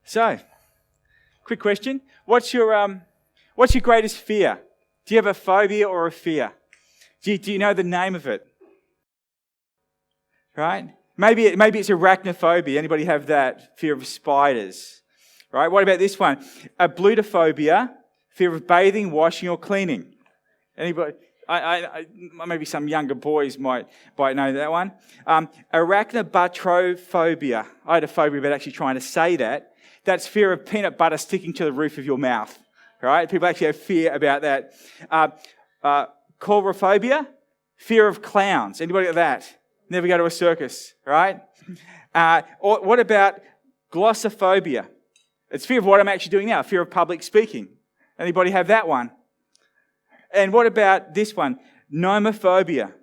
So, quick question. What's your greatest fear? Do you have a phobia or a fear? Do you know the name of it? Right? Maybe it's arachnophobia. Anybody have that? Fear of spiders. Right? What about this one? A blutophobia, fear of bathing, washing or cleaning. Anybody? Maybe some younger boys might know that one. Arachnobutyrophobia. I had a phobia about actually trying to say that. That's fear of peanut butter sticking to the roof of your mouth. Right? People actually have fear about that. Coulrophobia, fear of clowns. Anybody got that? Never go to a circus, right? Or what about glossophobia? It's fear of what I'm actually doing now, fear of public speaking. Anybody have that one? And what about this one? Nomophobia.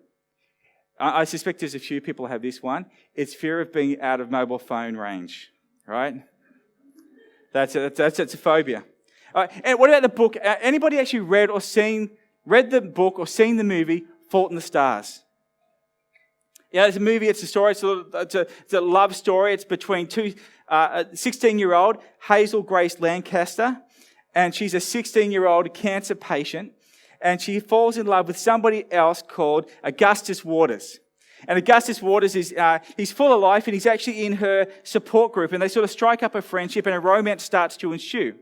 I suspect there's a few people who have this one. It's fear of being out of mobile phone range, right? That's a phobia. And what about the book? Anybody actually read the book or seen the movie Fault in the Stars? Yeah, it's a movie, it's a story, it's a love story. It's between a 16-year-old, Hazel Grace Lancaster, and she's a 16-year-old cancer patient, and she falls in love with somebody else called Augustus Waters. And Augustus Waters he's full of life, and he's actually in her support group, and they sort of strike up a friendship, and a romance starts to ensue.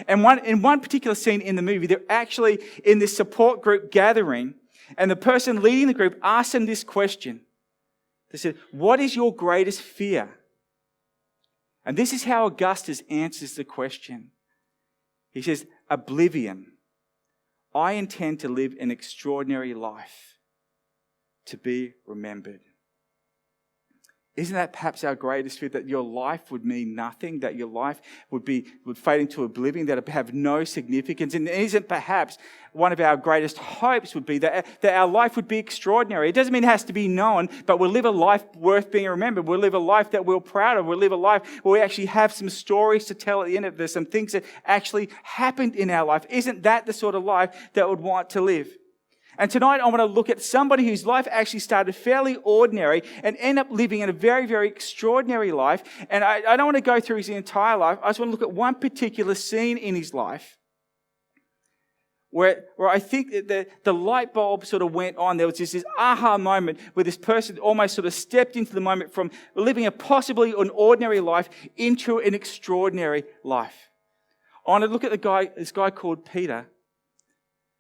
And in one particular scene in the movie, they're actually in this support group gathering, and the person leading the group asks them this question. They said, "What is your greatest fear?" And this is how Augustus answers the question. He says, "Oblivion. I intend to live an extraordinary life, to be remembered." Isn't that perhaps our greatest fear, that your life would mean nothing, that your life would fade into oblivion, that it would have no significance? And isn't perhaps one of our greatest hopes would be that our life would be extraordinary? It doesn't mean it has to be known, but we'll live a life worth being remembered. We'll live a life that we're proud of. We'll live a life where we actually have some stories to tell at the end of this, some things that actually happened in our life. Isn't that the sort of life that we'd want to live? And tonight I want to look at somebody whose life actually started fairly ordinary and ended up living in a very, very extraordinary life. And I don't want to go through his entire life. I just want to look at one particular scene in his life where I think that the light bulb sort of went on. There was this aha moment where this person almost sort of stepped into the moment from living a possibly an ordinary life into an extraordinary life. I want to look at this guy called Peter.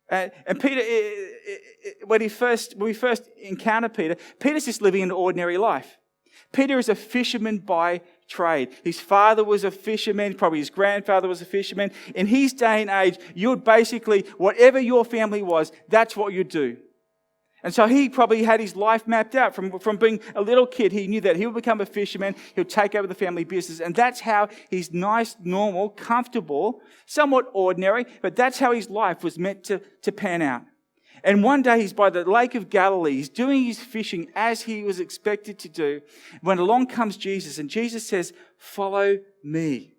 And Peter, when we first encounter Peter's just living an ordinary life. Peter is a fisherman by trade. His father was a fisherman, probably his grandfather was a fisherman. In his day and age, you would basically, whatever your family was, that's what you'd do. And so he probably had his life mapped out from being a little kid. He knew that he would become a fisherman, he would take over the family business, and that's how his nice, normal, comfortable, somewhat ordinary, but that's how his life was meant to pan out. And one day he's by the Lake of Galilee, he's doing his fishing as he was expected to do, when along comes Jesus, and Jesus says, "Follow me."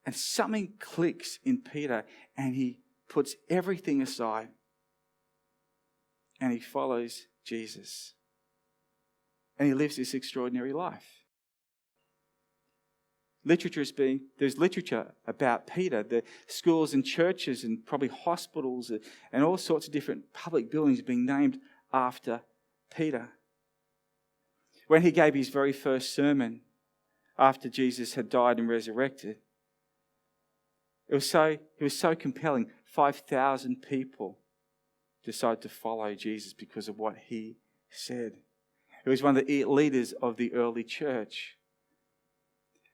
And something clicks in Peter, and he puts everything aside. And he follows Jesus. And he lives this extraordinary life. There's literature about Peter. The schools and churches and probably hospitals and all sorts of different public buildings being named after Peter. When he gave his very first sermon after Jesus had died and resurrected, it was so compelling. 5,000 people decided to follow Jesus because of what he said. He was one of the leaders of the early church.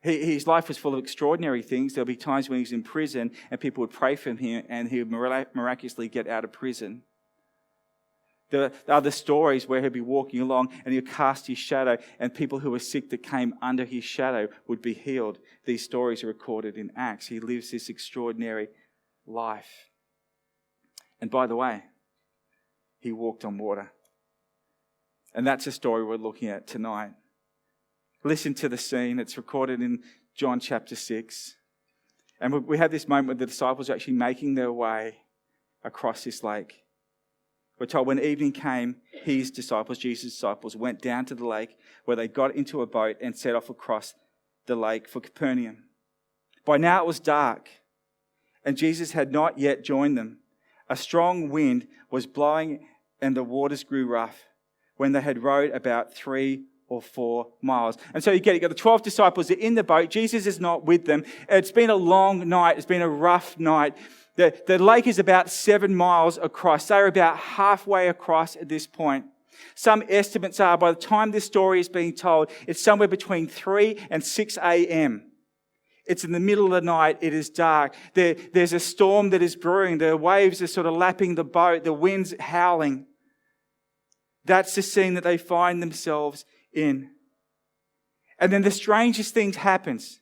His life was full of extraordinary things. There'll be times when he's in prison and people would pray for him and he would miraculously get out of prison. There are other stories where he'd be walking along and he'd cast his shadow and people who were sick that came under his shadow would be healed. These stories are recorded in Acts. He lives this extraordinary life. And by the way, he walked on water. And that's a story we're looking at tonight. Listen to the scene. It's recorded in John chapter 6. And we have this moment where the disciples are actually making their way across this lake. We're told when evening came, Jesus' disciples, went down to the lake where they got into a boat and set off across the lake for Capernaum. By now it was dark, and Jesus had not yet joined them. A strong wind was blowing, and the waters grew rough when they had rowed about 3 or 4 miles. And so you got the 12 disciples are in the boat. Jesus is not with them. It's been a long night. It's been a rough night. The lake is about 7 miles across. They're about halfway across at this point. Some estimates are by the time this story is being told, it's somewhere between 3 and 6 a.m. It's in the middle of the night. It is dark. There's a storm that is brewing. The waves are sort of lapping the boat. The wind's howling. That's the scene that they find themselves in. And then the strangest thing happens.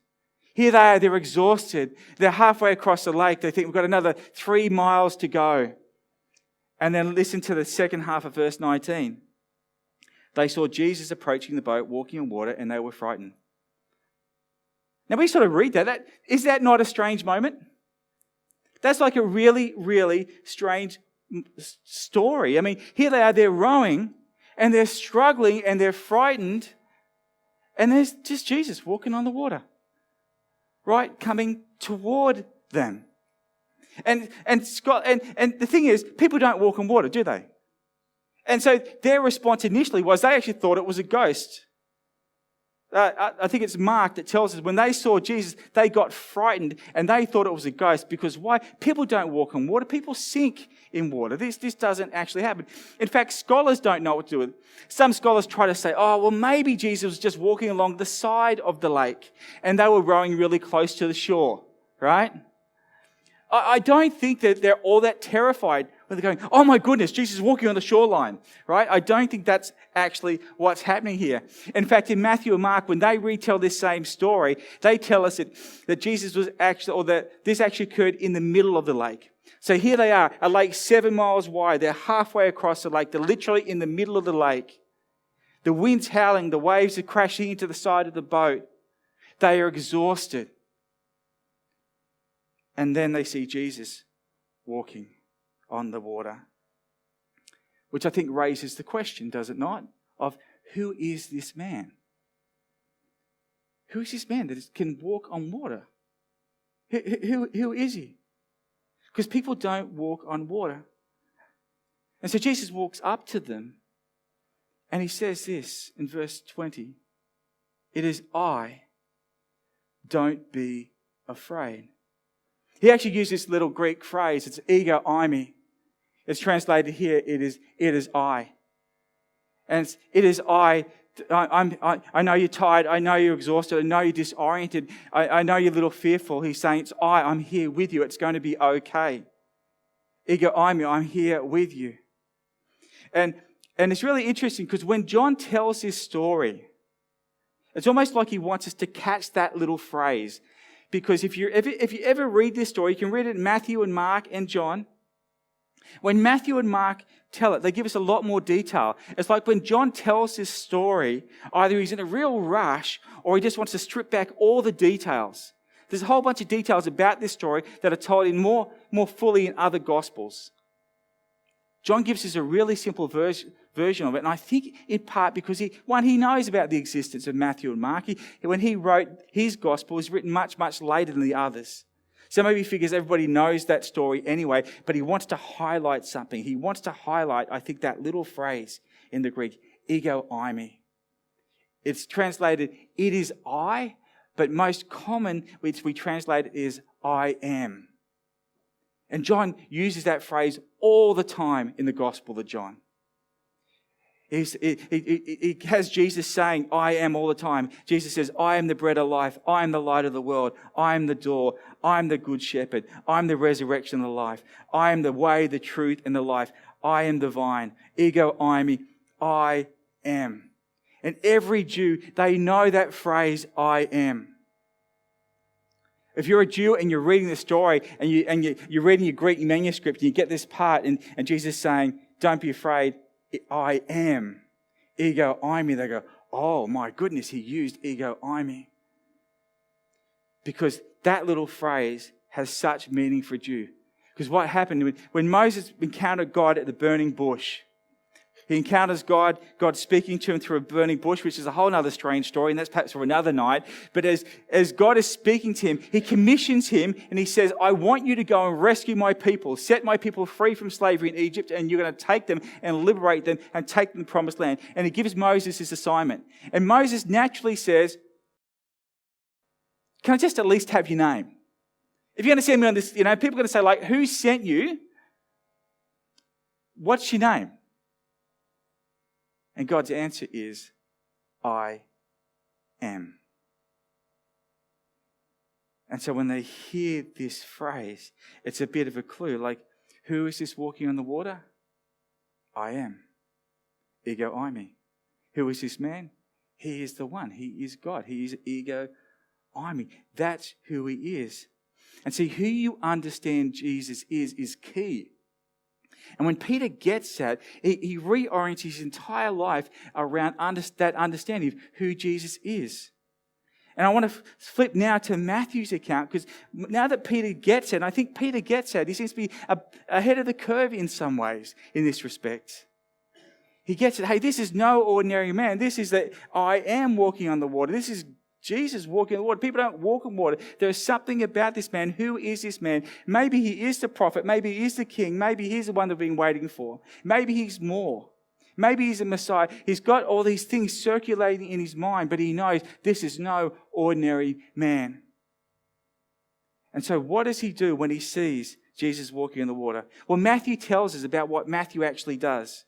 Here they are, they're exhausted. They're halfway across the lake. They think we've got another 3 miles to go. And then listen to the second half of verse 19. They saw Jesus approaching the boat, walking on water, and they were frightened. Now we sort of read that. Is that not a strange moment? That's like a really, really strange story. I mean, here they are, they're rowing, and they're struggling, and they're frightened, and there's just Jesus walking on the water, right, coming toward them. And the thing is, people don't walk on water, do they? And so their response initially was they actually thought it was a ghost. I think it's Mark that tells us when they saw Jesus, they got frightened and they thought it was a ghost. Because why? People don't walk on water. People sink in water. This doesn't actually happen. In fact, scholars don't know what to do with it. Some scholars try to say, oh, well, maybe Jesus was just walking along the side of the lake and they were rowing really close to the shore, right? I don't think that they're all that terrified when they're going, oh my goodness, Jesus is walking on the shoreline, right? I don't think that's actually what's happening here. In fact, in Matthew and Mark, when they retell this same story, they tell us that Jesus was actually, or that this actually occurred in the middle of the lake. So here they are, a lake 7 miles wide. They're halfway across the lake. They're literally in the middle of the lake. The wind's howling. The waves are crashing into the side of the boat. They are exhausted. And then they see Jesus walking on the water, which I think raises the question, does it not, of who is this man? Who is this man that can walk on water? Who is he? Because people don't walk on water. And so Jesus walks up to them and he says this in verse 20. It is I. Don't be afraid. He actually used this little Greek phrase. It's ego eimi. It's translated here. It is I. And it is I. I know you're tired. I know you're exhausted. I know you're disoriented. I know you're a little fearful. He's saying, it's I. I'm here with you. It's going to be okay. Ego eimi. I'm here with you. And it's really interesting because when John tells this story, it's almost like he wants us to catch that little phrase. Because if you ever read this story, you can read it in Matthew and Mark and John. When Matthew and Mark tell it, they give us a lot more detail. It's like when John tells this story, either he's in a real rush or he just wants to strip back all the details. There's a whole bunch of details about this story that are told in more fully in other Gospels. John gives us a really simple version of it, and I think in part because he knows about the existence of Matthew and Mark. When he wrote his Gospel, it was written much, much later than the others. So maybe he figures everybody knows that story anyway, but he wants to highlight something. He wants to highlight, I think, that little phrase in the Greek, ego eimi. It's translated, it is I, but most common, which we translate it is I am. And John uses that phrase all the time in the Gospel of John. He has Jesus saying, I am all the time. Jesus says, I am the bread of life. I am the light of the world. I am the door. I am the good shepherd. I am the resurrection and the life. I am the way, the truth, and the life. I am the vine. Ego eimi. I am. And every Jew, they know that phrase, I am. If you're a Jew and you're reading the story and you're reading your Greek manuscript and you get this part and Jesus saying, don't be afraid, I am. Ego eimi. They go, oh my goodness, he used ego eimi. Because that little phrase has such meaning for a Jew. Because what happened when Moses encountered God at the burning bush, He encounters God speaking to him through a burning bush, which is a whole other strange story, and that's perhaps for another night. But as God is speaking to him, he commissions him and he says, I want you to go and rescue my people, set my people free from slavery in Egypt, and you're going to take them and liberate them and take them to the promised land. And he gives Moses this assignment. And Moses naturally says, can I just at least have your name? If you're going to send me on this, people are going to say, like, who sent you? What's your name? And God's answer is, I am. And so when they hear this phrase, it's a bit of a clue. Like, who is this walking on the water? I am. Ego eimi. Who is this man? He is the one. He is God. He is ego eimi. That's who he is. And see, who you understand Jesus is key. And when Peter gets that, he reorients his entire life around that understanding of who Jesus is. And I want to flip now to Matthew's account, because now that Peter gets it, and I think Peter gets it, he seems to be ahead of the curve in some ways in this respect. He gets it. Hey, this is no ordinary man. This is that I am walking on the water. This is Jesus walking on the water. People don't walk on water. There is something about this man. Who is this man? Maybe he is the prophet. Maybe he is the king. Maybe he's the one they've been waiting for. Maybe he's more. Maybe he's a Messiah. He's got all these things circulating in his mind, but he knows this is no ordinary man. And so what does he do when he sees Jesus walking on the water? Well, Matthew tells us about what Matthew actually does.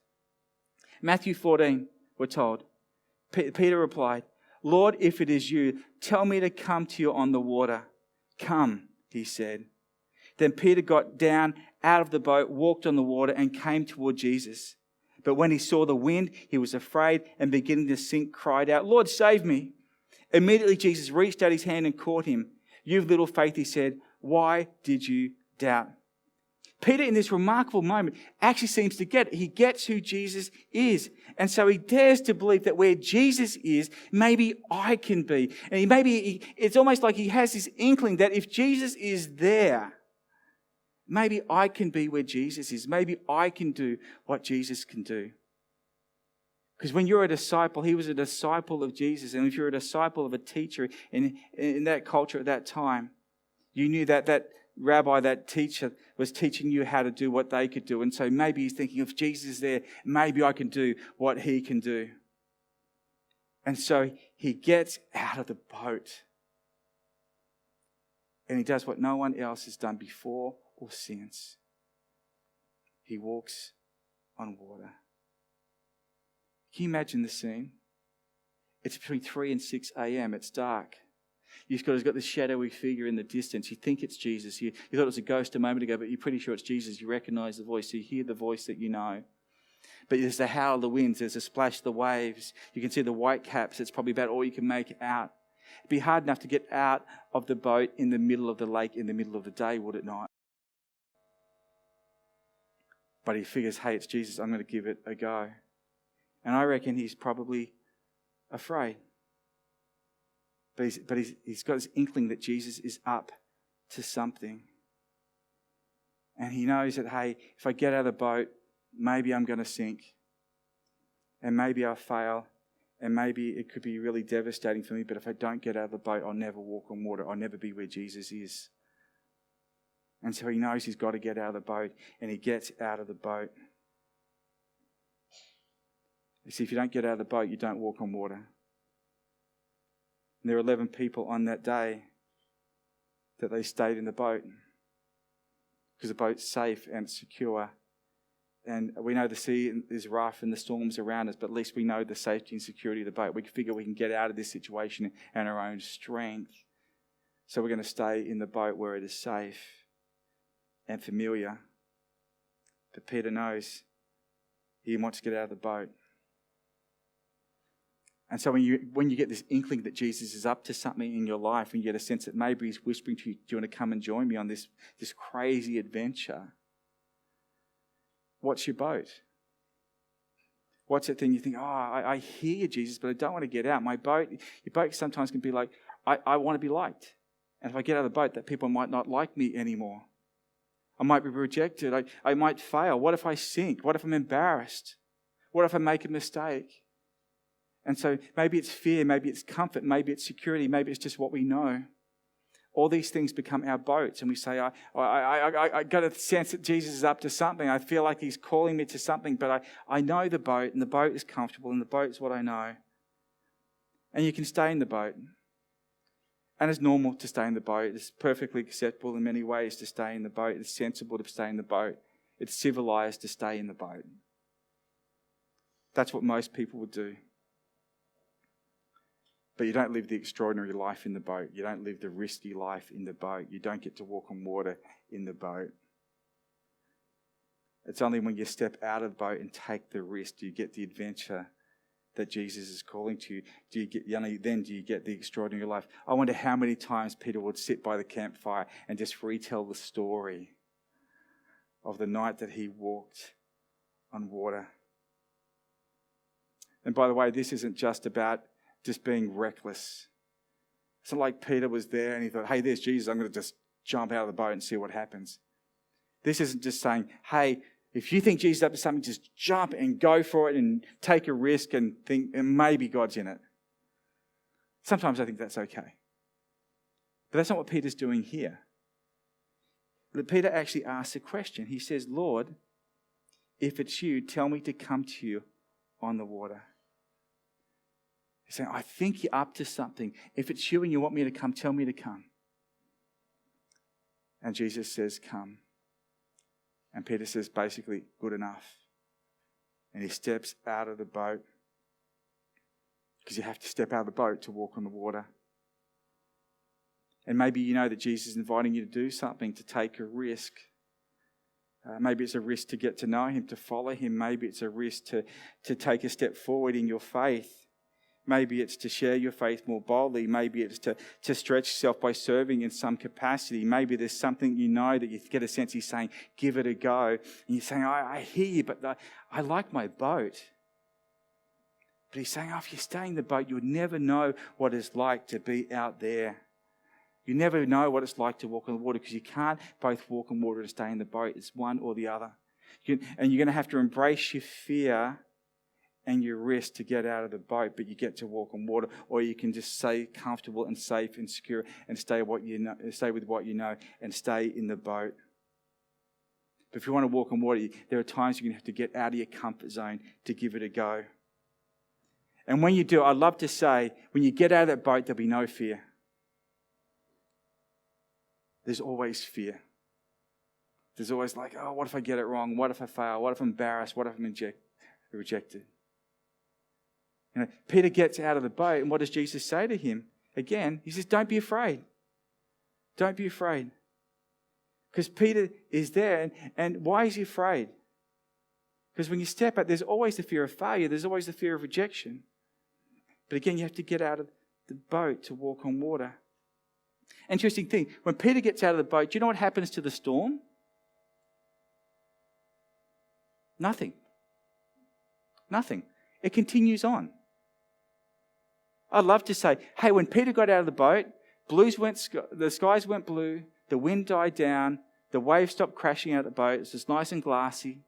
Matthew 14, we're told. Peter replied, Lord, if it is you, tell me to come to you on the water. Come, he said. Then Peter got down out of the boat, walked on the water, and came toward Jesus. But when he saw the wind, he was afraid and beginning to sink, cried out, Lord, save me. Immediately Jesus reached out his hand and caught him. You have little faith, he said. Why did you doubt? Peter, in this remarkable moment, actually seems to get it. He gets who Jesus is. And so he dares to believe that where Jesus is, maybe I can be. And it's almost like he has this inkling that if Jesus is there, maybe I can be where Jesus is. Maybe I can do what Jesus can do. Because when you're a disciple, he was a disciple of Jesus. And if you're a disciple of a teacher in that culture at that time, you knew that rabbi, that teacher, was teaching you how to do what they could do. And so maybe he's thinking, if Jesus is there, maybe I can do what he can do. And so he gets out of the boat. And he does what no one else has done before or since. He walks on water. Can you imagine the scene? It's between 3 and 6 a.m. It's dark. He's got this shadowy figure in the distance. You think it's Jesus. You thought it was a ghost a moment ago, but you're pretty sure it's Jesus. You recognize the voice. You hear the voice that you know. But there's the howl of the winds. There's the splash of the waves. You can see the white caps. It's probably about all you can make out. It'd be hard enough to get out of the boat in the middle of the lake in the middle of the day, would it not? But he figures, hey, it's Jesus. I'm going to give it a go. And I reckon he's probably afraid. But he's got this inkling that Jesus is up to something. And he knows that, hey, if I get out of the boat, maybe I'm going to sink. And maybe I'll fail. And maybe it could be really devastating for me. But if I don't get out of the boat, I'll never walk on water. I'll never be where Jesus is. And so he knows he's got to get out of the boat. And he gets out of the boat. You see, if you don't get out of the boat, you don't walk on water. And there were 11 people on that day that they stayed in the boat because the boat's safe and secure. And we know the sea is rough and the storms around us, but at least we know the safety and security of the boat. We figure we can get out of this situation in our own strength. So we're going to stay in the boat where it is safe and familiar. But Peter knows he wants to get out of the boat. And so when you get this inkling that Jesus is up to something in your life and you get a sense that maybe he's whispering to you, do you want to come and join me on this crazy adventure? What's your boat? What's that thing you think, I hear you, Jesus, but I don't want to get out. Your boat sometimes can be like, I want to be liked. And if I get out of the boat, that people might not like me anymore. I might be rejected. I might fail. What if I sink? What if I'm embarrassed? What if I make a mistake? And so maybe it's fear, maybe it's comfort, maybe it's security, maybe it's just what we know. All these things become our boats, and we say, I got a sense that Jesus is up to something. I feel like he's calling me to something, but I know the boat, and the boat is comfortable, and the boat is what I know. And you can stay in the boat. And it's normal to stay in the boat. It's perfectly acceptable in many ways to stay in the boat. It's sensible to stay in the boat. It's civilized to stay in the boat. That's what most people would do. But you don't live the extraordinary life in the boat. You don't live the risky life in the boat. You don't get to walk on water in the boat. It's only when you step out of the boat and take the risk do you get the adventure that Jesus is calling to you. Then do you get the extraordinary life? I wonder how many times Peter would sit by the campfire and just retell the story of the night that he walked on water. And by the way, this isn't just about just being reckless. It's not like Peter was there and he thought, hey, there's Jesus, I'm going to just jump out of the boat and see what happens. This isn't just saying, hey, if you think Jesus is up to something, just jump and go for it and take a risk and think, and maybe God's in it. Sometimes I think that's okay. But that's not what Peter's doing here. But Peter actually asks a question. He says, Lord, if it's you, tell me to come to you on the water. He's saying, I think you're up to something. If it's you and you want me to come, tell me to come. And Jesus says, come. And Peter says, basically, good enough. And he steps out of the boat. Because you have to step out of the boat to walk on the water. And maybe you know that Jesus is inviting you to do something, to take a risk. Maybe it's a risk to get to know him, to follow him. Maybe it's a risk to take a step forward in your faith. Maybe it's to share your faith more boldly. Maybe it's to stretch yourself by serving in some capacity. Maybe there's something you know that you get a sense he's saying, give it a go. And you're saying, I hear you, but I like my boat. But he's saying, if you stay in the boat, you'll never know what it's like to be out there. You never know what it's like to walk on the water because you can't both walk on water and stay in the boat. It's one or the other. And you're going to have to embrace your fear and your risk to get out of the boat, but you get to walk on water, or you can just stay comfortable and safe and secure and stay with what you know and stay in the boat. But if you want to walk on water, there are times you're going to have to get out of your comfort zone to give it a go. And when you do, I'd love to say, when you get out of that boat, there'll be no fear. There's always fear. There's always like, what if I get it wrong? What if I fail? What if I'm embarrassed? What if I'm rejected? Peter gets out of the boat, and what does Jesus say to him? Again, he says, don't be afraid. Don't be afraid. Because Peter is there, and why is he afraid? Because when you step out, there's always the fear of failure. There's always the fear of rejection. But again, you have to get out of the boat to walk on water. Interesting thing, when Peter gets out of the boat, do you know what happens to the storm? Nothing. It continues on. I'd love to say, hey, when Peter got out of the boat, the skies went blue, the wind died down, the waves stopped crashing out of the boat, it's just nice and glassy.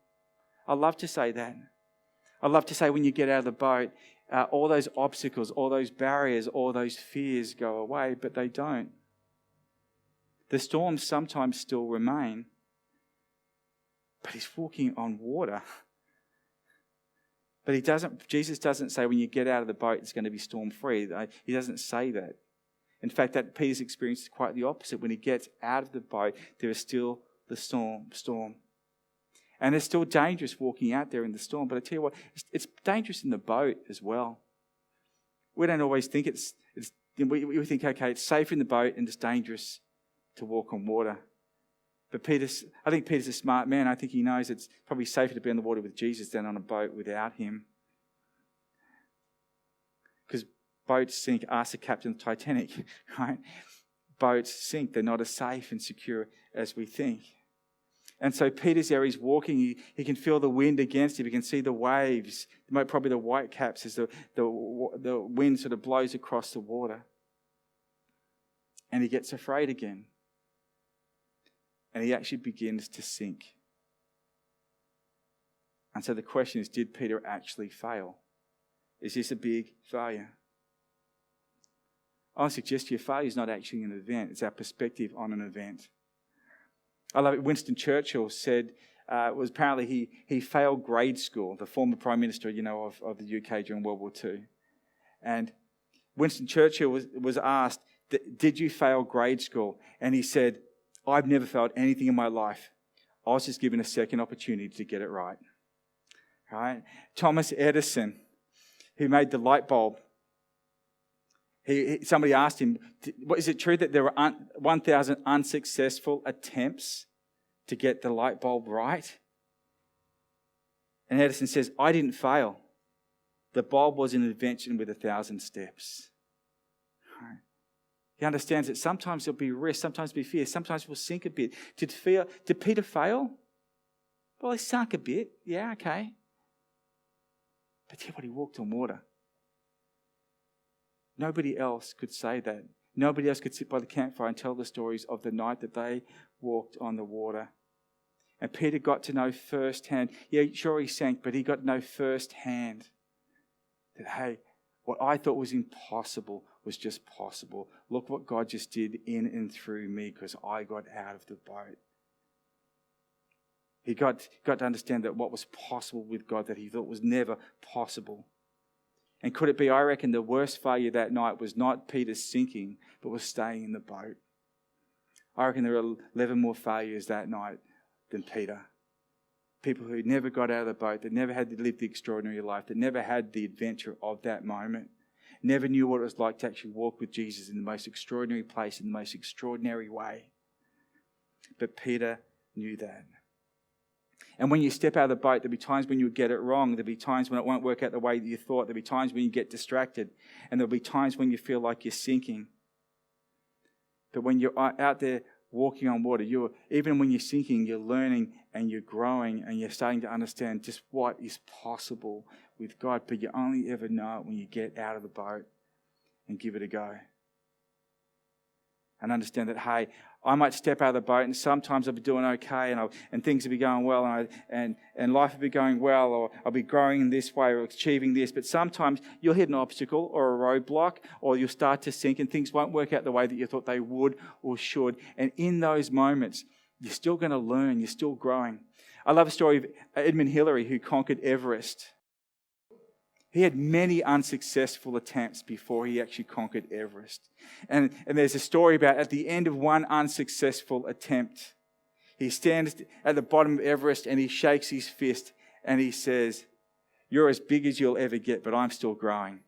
I'd love to say that. I'd love to say when you get out of the boat, all those obstacles, all those barriers, all those fears go away, but they don't. The storms sometimes still remain, but he's walking on water. But Jesus doesn't say when you get out of the boat it's going to be storm-free. He doesn't say that. In fact, that Peter's experience is quite the opposite. When he gets out of the boat, there is still the storm. And it's still dangerous walking out there in the storm. But I tell you what, it's dangerous in the boat as well. We don't always think we think, okay, it's safe in the boat and it's dangerous to walk on water. But I think Peter's a smart man. I think he knows it's probably safer to be on the water with Jesus than on a boat without him. Because boats sink. Ask the captain of the Titanic, right? Boats sink. They're not as safe and secure as we think. And so Peter's there, he's walking. He can feel the wind against him. He can see the waves, probably the white caps as the wind sort of blows across the water. And he gets afraid again. And he actually begins to sink. And so the question is, did Peter actually fail? Is this a big failure? I suggest to you, failure is not actually an event. It's our perspective on an event. I love it. Winston Churchill said, was apparently he failed grade school, the former Prime Minister, of the UK during World War II. And Winston Churchill was asked, did you fail grade school? And he said, I've never failed anything in my life. I was just given a second opportunity to get it right. Right? Thomas Edison, who made the light bulb, somebody asked him, is it true that there were 1,000 unsuccessful attempts to get the light bulb right? And Edison says, I didn't fail. The bulb was an invention with 1,000 steps. Right? He understands that sometimes there'll be risk, sometimes there'll be fear, sometimes we'll sink a bit. Did Peter fail? Well, he sunk a bit. Yeah, okay. But yeah, but he walked on water. Nobody else could say that. Nobody else could sit by the campfire and tell the stories of the night that they walked on the water. And Peter got to know firsthand. Yeah, sure he sank, but he got to know firsthand that, hey, what I thought was impossible was just possible. Look what God just did in and through me because I got out of the boat. He got to understand that what was possible with God that he thought was never possible. And could it be, I reckon, the worst failure that night was not Peter's sinking, but was staying in the boat. I reckon there were 11 more failures that night than Peter. People who never got out of the boat, that never had to live the extraordinary life, that never had the adventure of that moment, never knew what it was like to actually walk with Jesus in the most extraordinary place, in the most extraordinary way. But Peter knew that. And when you step out of the boat, there'll be times when you'll get it wrong. There'll be times when it won't work out the way that you thought. There'll be times when you get distracted. And there'll be times when you feel like you're sinking. But when you're out there walking on water, even when you're sinking, you're learning and you're growing and you're starting to understand just what is possible with God. But you only ever know it when you get out of the boat and give it a go. And understand that, hey, I might step out of the boat and sometimes I'll be doing okay and things will be going well and life will be going well, or I'll be growing in this way or achieving this. But sometimes you'll hit an obstacle or a roadblock, or you'll start to sink and things won't work out the way that you thought they would or should. And in those moments, you're still going to learn, you're still growing. I love a story of Edmund Hillary, who conquered Everest. He had many unsuccessful attempts before he actually conquered Everest. And there's a story about at the end of one unsuccessful attempt, he stands at the bottom of Everest and he shakes his fist and he says, "You're as big as you'll ever get, but I'm still growing.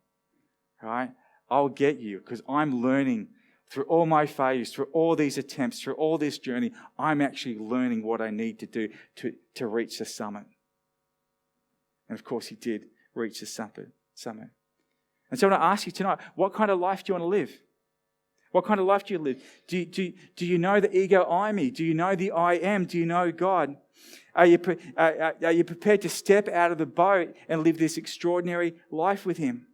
Right? I'll get you because I'm learning through all my failures, through all these attempts, through all this journey. I'm actually learning what I need to do to reach the summit." And of course he did reach the summit. And so I want to ask you tonight, what kind of life do you want to live? What kind of life do you live? Do you know the ego I me? Do you know the I am? Do you know God? Are you prepared to step out of the boat and live this extraordinary life with Him?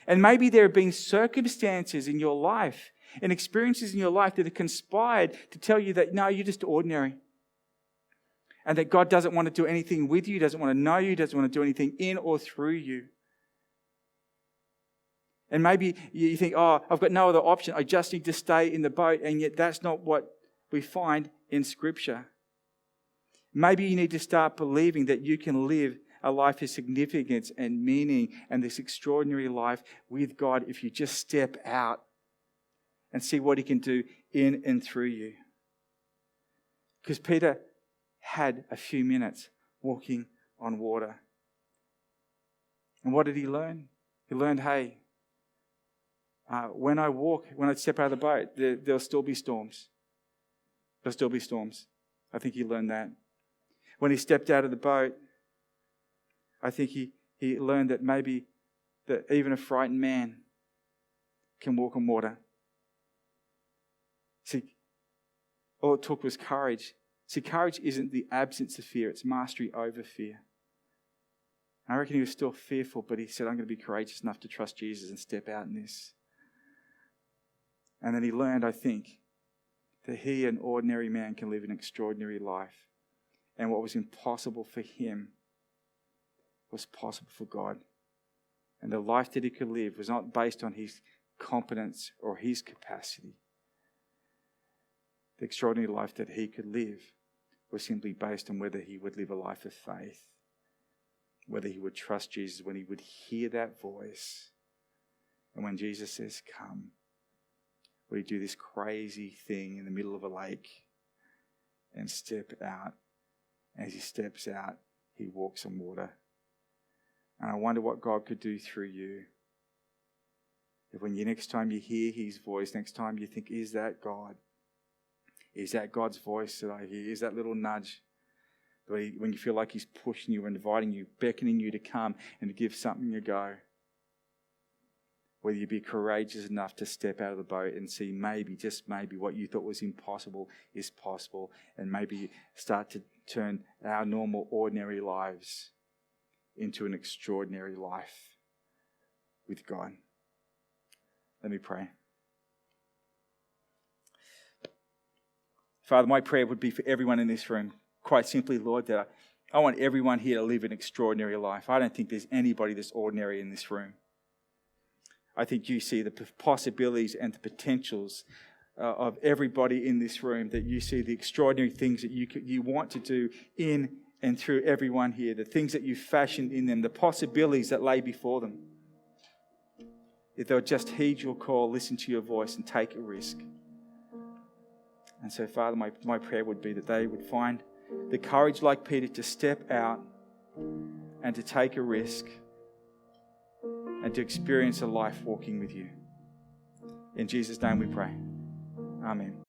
And maybe there have been circumstances in your life and experiences in your life that have conspired to tell you that, no, you're just ordinary. And that God doesn't want to do anything with you, doesn't want to know you, doesn't want to do anything in or through you. And maybe you think, oh, I've got no other option. I just need to stay in the boat. And yet that's not what we find in Scripture. Maybe you need to start believing that you can live a life of significance and meaning and this extraordinary life with God if you just step out and see what He can do in and through you. Because Peter had a few minutes walking on water. And what did he learn? He learned, hey, when I step out of the boat, there'll still be storms. There'll still be storms. I think he learned that. When he stepped out of the boat, I think he learned that maybe that even a frightened man can walk on water. See, all it took was courage. See, courage isn't the absence of fear, it's mastery over fear. I reckon he was still fearful, but he said, I'm going to be courageous enough to trust Jesus and step out in this. And then he learned, I think, that he, an ordinary man, can live an extraordinary life. And what was impossible for him was possible for God. And the life that he could live was not based on his competence or his capacity. The extraordinary life that he could live was simply based on whether he would live a life of faith, whether he would trust Jesus when he would hear that voice. And when Jesus says, come, would he do this crazy thing in the middle of a lake and step out? As he steps out, he walks on water. And I wonder what God could do through you. If when next time you hear his voice, next time you think, is that God? Is that God's voice that I hear? Is that little nudge? When you feel like he's pushing you, inviting you, beckoning you to come and to give something a go. Whether you be courageous enough to step out of the boat and see maybe, just maybe, what you thought was impossible is possible. And maybe start to turn our normal, ordinary lives into an extraordinary life with God. Let me pray. Father, my prayer would be for everyone in this room, quite simply, Lord, that I want everyone here to live an extraordinary life. I don't think there's anybody that's ordinary in this room. I think you see the possibilities and the potentials of everybody in this room, that you see the extraordinary things that you want to do in and through everyone here, the things that you fashioned in them, the possibilities that lay before them. If they'll just heed your call, listen to your voice and take a risk. And so, Father, my prayer would be that they would find the courage like Peter to step out and to take a risk and to experience a life walking with you. In Jesus' name we pray. Amen.